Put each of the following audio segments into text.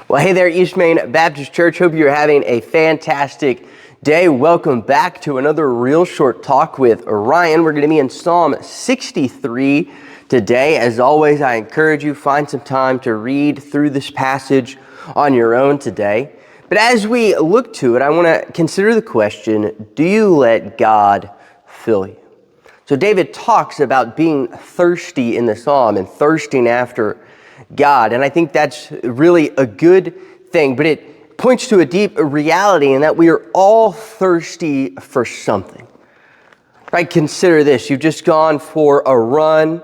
Well, hey there, East Main Baptist Church. Hope you're having a fantastic day. Welcome back to another real short talk with Ryan. We're going to be in Psalm 63 today. As always, I encourage you, find some time to read through this passage on your own today. But as we look to it, I want to consider the question, do you let God fill you? So David talks about being thirsty in the psalm and thirsting after God. And I think that's really a good thing, but it points to a deep reality in that we are all thirsty for something. Right? Consider this. You've just gone for a run.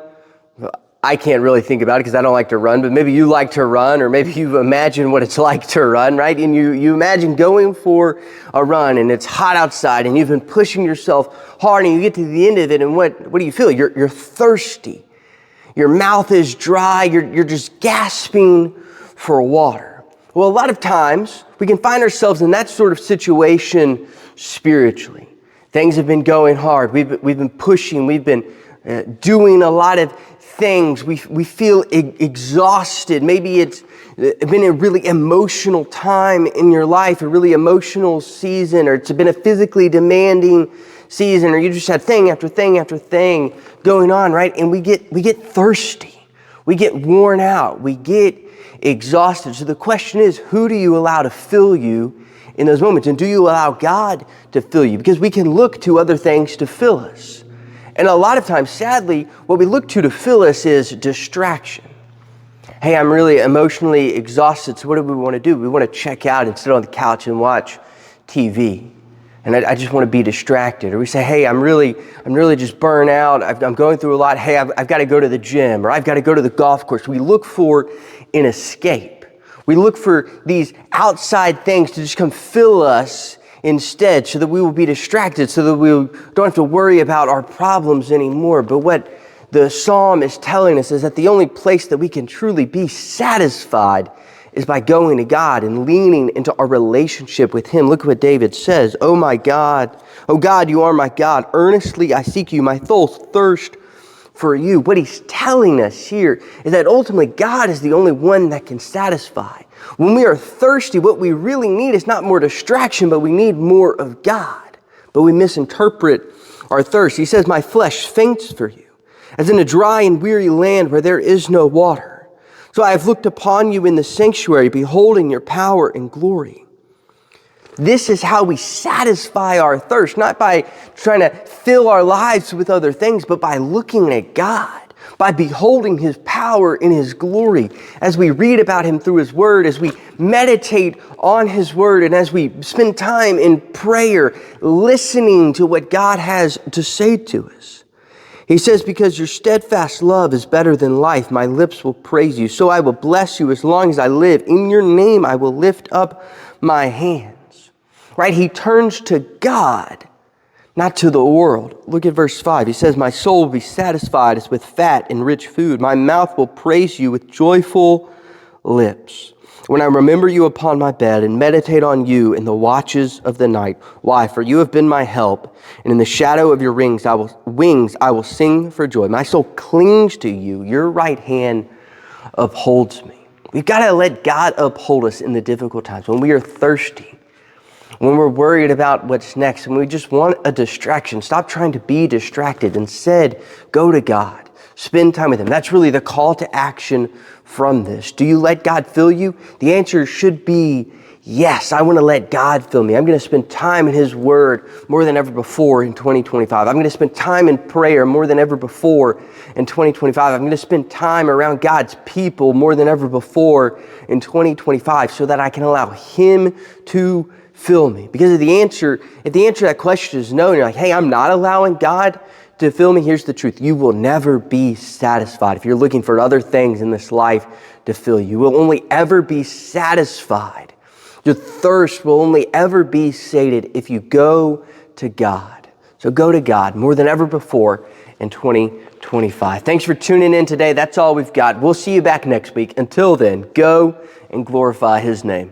I can't really think about it because I don't like to run, but maybe you like to run, or maybe you imagine what it's like to run, right? And you imagine going for a run and it's hot outside and you've been pushing yourself hard and you get to the end of it and what do you feel? You're thirsty. Your mouth is dry. You're just gasping for water. Well, a lot of times we can find ourselves in that sort of situation spiritually. Things have been going hard. We've been pushing. We've been doing a lot of things. We feel exhausted. Maybe it's been a really emotional time in your life, a really emotional season, or it's been a physically demanding season, or you just had thing after thing after thing going on, right? And we get thirsty. We get worn out. We get exhausted. So the question is, who do you allow to fill you in those moments? And do you allow God to fill you? Because we can look to other things to fill us. And a lot of times, sadly, what we look to fill us is distraction. Hey, I'm really emotionally exhausted, so what do we want to do? We want to check out and sit on the couch and watch TV. And I just want to be distracted. Or we say, hey, I'm really just burnt out. I'm going through a lot. Hey, I've got to go to the gym, or I've got to go to the golf course. We look for an escape. We look for these outside things to just come fill us instead, so that we will be distracted, so that we don't have to worry about our problems anymore. But what the psalm is telling us is that the only place that we can truly be satisfied is by going to God and leaning into our relationship with Him. Look what David says. Oh my God, oh God, you are my God. Earnestly I seek you. My soul thirsts for you. What he's telling us here is that ultimately God is the only one that can satisfy. When we are thirsty, what we really need is not more distraction, but we need more of God. But we misinterpret our thirst. He says, my flesh faints for you, as in a dry and weary land where there is no water. So I have looked upon you in the sanctuary, beholding your power and glory. This is how we satisfy our thirst, not by trying to fill our lives with other things, but by looking at God, by beholding His power and His glory. As we read about Him through His Word, as we meditate on His Word, and as we spend time in prayer, listening to what God has to say to us. He says, because your steadfast love is better than life, my lips will praise you. So I will bless you as long as I live. In your name I will lift up my hands. Right? He turns to God, not to the world. Look at verse 5. He says, my soul will be satisfied as with fat and rich food. My mouth will praise you with joyful lips. When I remember you upon my bed and meditate on you in the watches of the night. Why? For you have been my help, and in the shadow of your wings I will sing for joy. My soul clings to you. Your right hand upholds me. We've got to let God uphold us in the difficult times. When we are thirsty, when we're worried about what's next, when we just want a distraction, stop trying to be distracted. Instead, go to God. Spend time with Him. That's really the call to action from this. Do you let God fill you? The answer should be yes. I want to let God fill me. I'm going to spend time in His Word more than ever before in 2025. I'm going to spend time in prayer more than ever before in 2025. I'm going to spend time around God's people more than ever before in 2025 so that I can allow Him to fill me. Because if the answer to that question is no, and you're like, hey, I'm not allowing God to fill me, here's the truth. You will never be satisfied if you're looking for other things in this life to fill you. You will only ever be satisfied. Your thirst will only ever be sated if you go to God. So go to God more than ever before in 2025. Thanks for tuning in today. That's all we've got. We'll see you back next week. Until then, go and glorify His name.